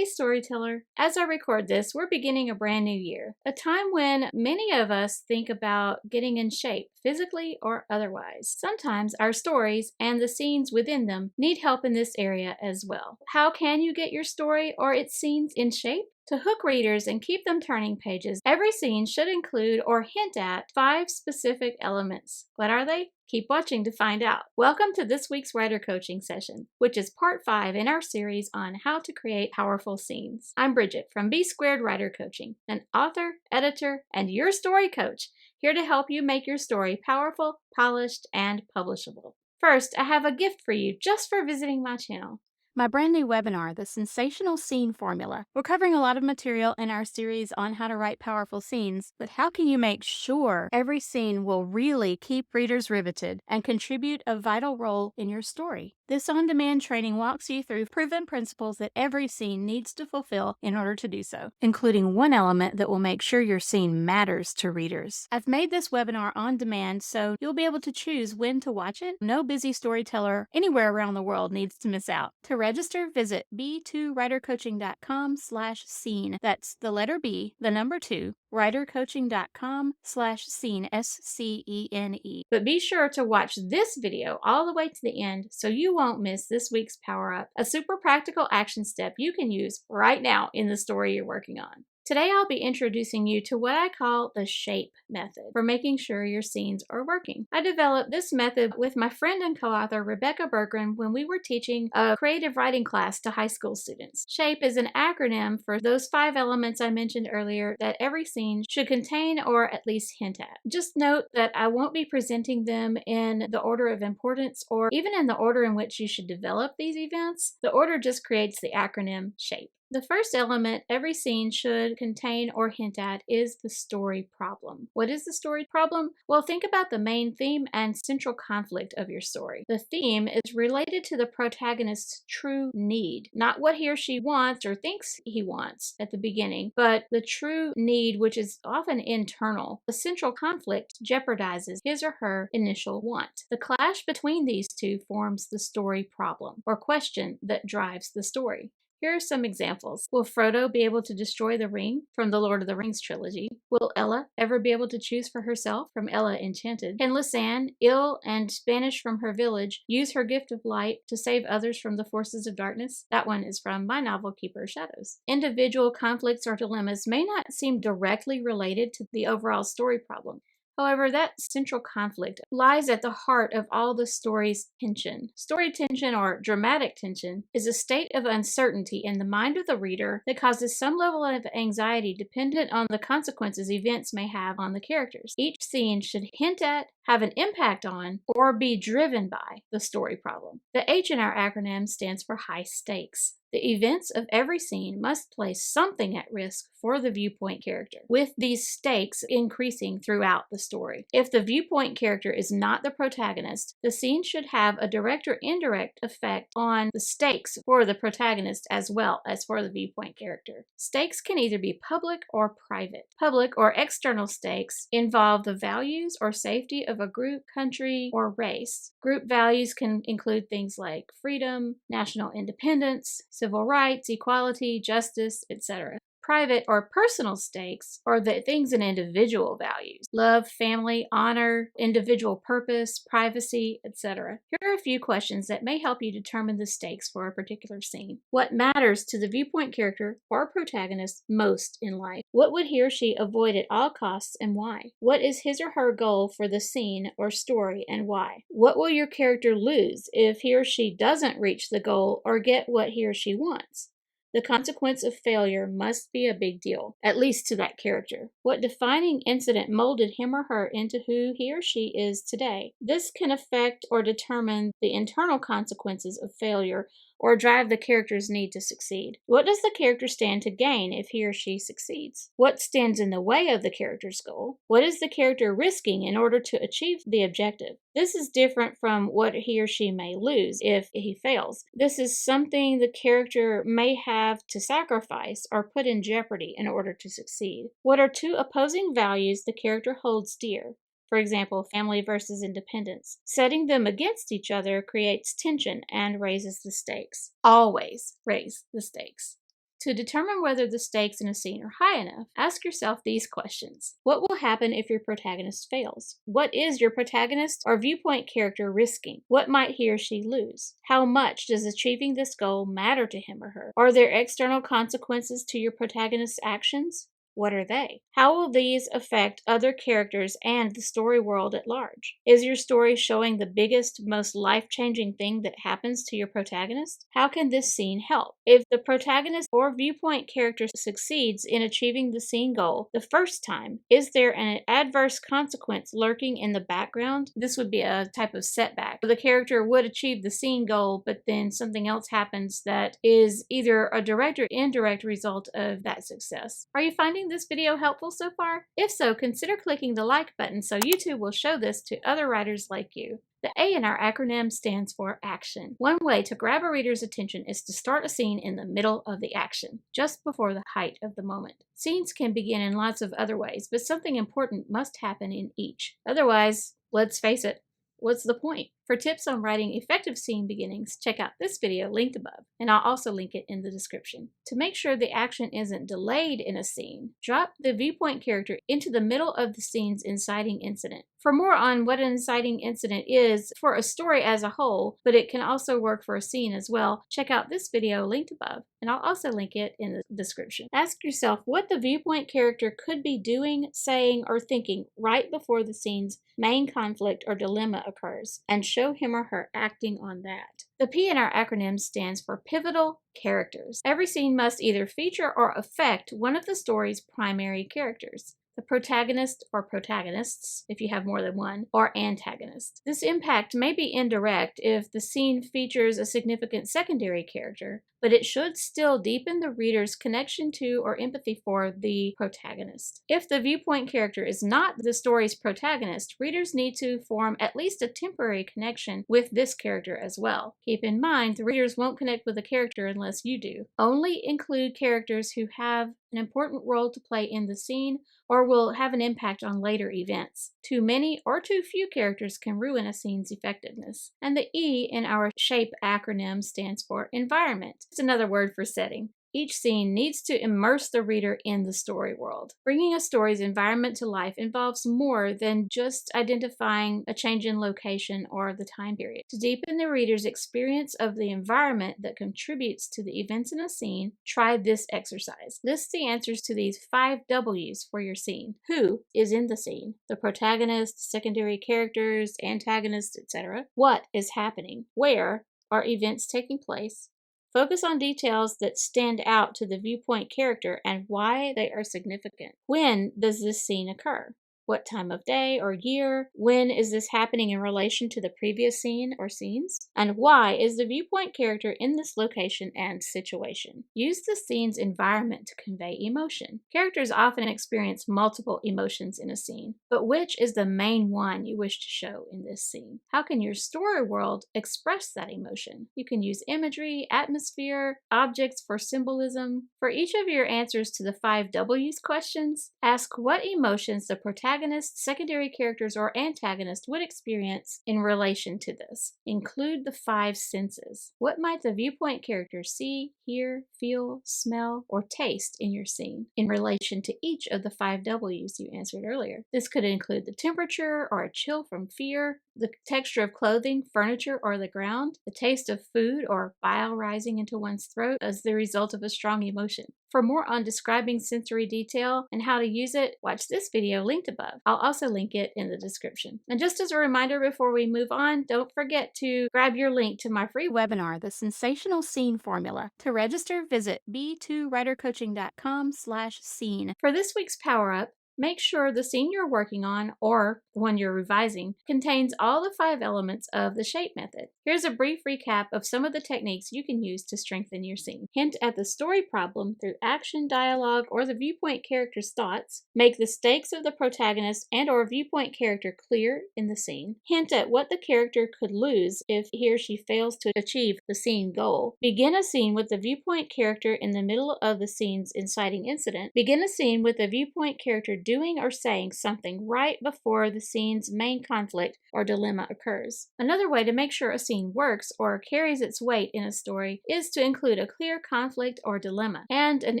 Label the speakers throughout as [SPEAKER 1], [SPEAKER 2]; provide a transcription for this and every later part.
[SPEAKER 1] Hey storyteller, as I record this, we're beginning a brand new year, a time when many of us think about getting in shape, physically or otherwise. Sometimes our stories and the scenes within them need help in this area as well. How can you get your story or its scenes in shape? To hook readers and keep them turning pages, every scene should include or hint at 5 specific elements. What are they? Keep watching to find out. Welcome to this week's writer coaching session, which is part 5 in our series on how to create powerful scenes. I'm Bridget from B² Writer Coaching, an author, editor, and your story coach, here to help you make your story powerful, polished, and publishable. First, I have a gift for you just for visiting my channel. My brand new webinar, The Sensational Scene Formula. We're covering a lot of material in our series on how to write powerful scenes, but how can you make sure every scene will really keep readers riveted and contribute a vital role in your story? This on-demand training walks you through proven principles that every scene needs to fulfill in order to do so, including one element that will make sure your scene matters to readers. I've made this webinar on demand so you'll be able to choose when to watch it. No busy storyteller anywhere around the world needs to miss out. To register, visit b2writercoaching.com/scene. That's the letter B, the number 2, writercoaching.com/scene, SCENE. But be sure to watch this video all the way to the end so you won't miss this week's Power Up, a super practical action step you can use right now in the story you're working on. Today I'll be introducing you to what I call the S.H.A.P.E method for making sure your scenes are working. I developed this method with my friend and co-author Rebecca Bergren when we were teaching a creative writing class to high school students. S.H.A.P.E is an acronym for those 5 elements I mentioned earlier that every scene should contain or at least hint at. Just note that I won't be presenting them in the order of importance or even in the order in which you should develop these events. The order just creates the acronym S.H.A.P.E. The first element every scene should contain or hint at is the story problem. What is the story problem? Well, think about the main theme and central conflict of your story. The theme is related to the protagonist's true need, not what he or she wants or thinks he wants at the beginning, but the true need, which is often internal. The central conflict jeopardizes his or her initial want. The clash between these two forms the story problem, or question that drives the story. Here are some examples. Will Frodo be able to destroy the ring from the Lord of the Rings trilogy? Will Ella ever be able to choose for herself from Ella Enchanted? Can Lysanne, ill and banished from her village, use her gift of light to save others from the forces of darkness? That one is from my novel, Keeper of Shadows. Individual conflicts or dilemmas may not seem directly related to the overall story problem. However, that central conflict lies at the heart of all the story's tension. Story tension, or dramatic tension, is a state of uncertainty in the mind of the reader that causes some level of anxiety dependent on the consequences events may have on the characters. Each scene should hint at, have an impact on, or be driven by the story problem. The H in our acronym stands for high stakes. The events of every scene must place something at risk for the viewpoint character, with these stakes increasing throughout the story. If the viewpoint character is not the protagonist, the scene should have a direct or indirect effect on the stakes for the protagonist as well as for the viewpoint character. Stakes can either be public or private. Public or external stakes involve the values or safety of a group, country, or race. Group values can include things like freedom, national independence, civil rights, equality, justice, etc. Private or personal stakes are the things in individual values: love, family, honor, individual purpose, privacy, etc. Here are a few questions that may help you determine the stakes for a particular scene. What matters to the viewpoint character or protagonist most in life? What would he or she avoid at all costs and why? What is his or her goal for the scene or story and why? What will your character lose if he or she doesn't reach the goal or get what he or she wants? The consequence of failure must be a big deal, at least to that character. What defining incident molded him or her into who he or she is today? This can affect or determine the internal consequences of failure or drive the character's need to succeed. What does the character stand to gain if he or she succeeds? What stands in the way of the character's goal? What is the character risking in order to achieve the objective? This is different from what he or she may lose if he fails. This is something the character may have to sacrifice or put in jeopardy in order to succeed. What are 2 opposing values the character holds dear? For example, family versus independence. Setting them against each other creates tension and raises the stakes. Always raise the stakes. To determine whether the stakes in a scene are high enough, ask yourself these questions. What will happen if your protagonist fails? What is your protagonist or viewpoint character risking? What might he or she lose? How much does achieving this goal matter to him or her? Are there external consequences to your protagonist's actions? What are they? How will these affect other characters and the story world at large? Is your story showing the biggest, most life-changing thing that happens to your protagonist? How can this scene help? If the protagonist or viewpoint character succeeds in achieving the scene goal the first time, is there an adverse consequence lurking in the background? This would be a type of setback. The character would achieve the scene goal, but then something else happens that is either a direct or indirect result of that success. Are you finding this video helpful so far? If so, consider clicking the like button so YouTube will show this to other writers like you. The A in our acronym stands for action. One way to grab a reader's attention is to start a scene in the middle of the action, just before the height of the moment. Scenes can begin in lots of other ways, but something important must happen in each. Otherwise, let's face it, what's the point? For tips on writing effective scene beginnings, check out this video linked above, and I'll also link it in the description. To make sure the action isn't delayed in a scene, drop the viewpoint character into the middle of the scene's inciting incident. For more on what an inciting incident is for a story as a whole, but it can also work for a scene as well, check out this video linked above, and I'll also link it in the description. Ask yourself what the viewpoint character could be doing, saying, or thinking right before the scene's main conflict or dilemma occurs, and show him or her acting on that. The P in our acronym stands for pivotal characters. Every scene must either feature or affect one of the story's primary characters. The protagonist or protagonists, if you have more than one, or antagonist. This impact may be indirect if the scene features a significant secondary character, but it should still deepen the reader's connection to or empathy for the protagonist. If the viewpoint character is not the story's protagonist, readers need to form at least a temporary connection with this character as well. Keep in mind, the readers won't connect with the character unless you do. Only include characters who have an important role to play in the scene or will have an impact on later events. Too many or too few characters can ruin a scene's effectiveness. And the E in our S.H.A.P.E acronym stands for environment. It's another word for setting. Each scene needs to immerse the reader in the story world. Bringing a story's environment to life involves more than just identifying a change in location or the time period. To deepen the reader's experience of the environment that contributes to the events in a scene, try this exercise. List the answers to these 5 W's for your scene. Who is in the scene? The protagonist, secondary characters, antagonists, etc. What is happening? Where are events taking place? Focus on details that stand out to the viewpoint character and why they are significant. When does this scene occur? What time of day or year? When is this happening in relation to the previous scene or scenes? And why is the viewpoint character in this location and situation? Use the scene's environment to convey emotion. Characters often experience multiple emotions in a scene, but which is the main one you wish to show in this scene? How can your story world express that emotion? You can use imagery, atmosphere, objects for symbolism. For each of your answers to the 5 W's questions, ask what emotions the protagonist, secondary characters, or antagonist would experience in relation to this. Include the 5 senses. What might the viewpoint character see, hear, feel, smell, or taste in your scene in relation to each of the 5 W's you answered earlier? This could include the temperature or a chill from fear, the texture of clothing, furniture, or the ground, the taste of food, or bile rising into one's throat as the result of a strong emotion. For more on describing sensory detail and how to use it, watch this video linked above. I'll also link it in the description. And just as a reminder before we move on, don't forget to grab your link to my free webinar, The Sensational Scene Formula. To register, visit b2writercoaching.com/scene. For this week's Power Up, make sure the scene you're working on, or the one you're revising, contains all the 5 elements of the S.H.A.P.E method. Here's a brief recap of some of the techniques you can use to strengthen your scene. Hint at the story problem through action, dialogue, or the viewpoint character's thoughts. Make the stakes of the protagonist and/or viewpoint character clear in the scene. Hint at what the character could lose if he or she fails to achieve the scene goal. Begin a scene with the viewpoint character in the middle of the scene's inciting incident. Begin a scene with the viewpoint character doing or saying something right before the scene's main conflict or dilemma occurs. Another way to make sure a scene works or carries its weight in a story is to include a clear conflict or dilemma and an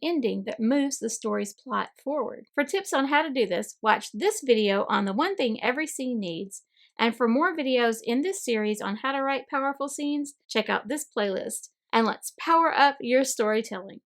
[SPEAKER 1] ending that moves the story's plot forward. For tips on how to do this, watch this video on the one thing every scene needs. And for more videos in this series on how to write powerful scenes, check out this playlist. And let's power up your storytelling.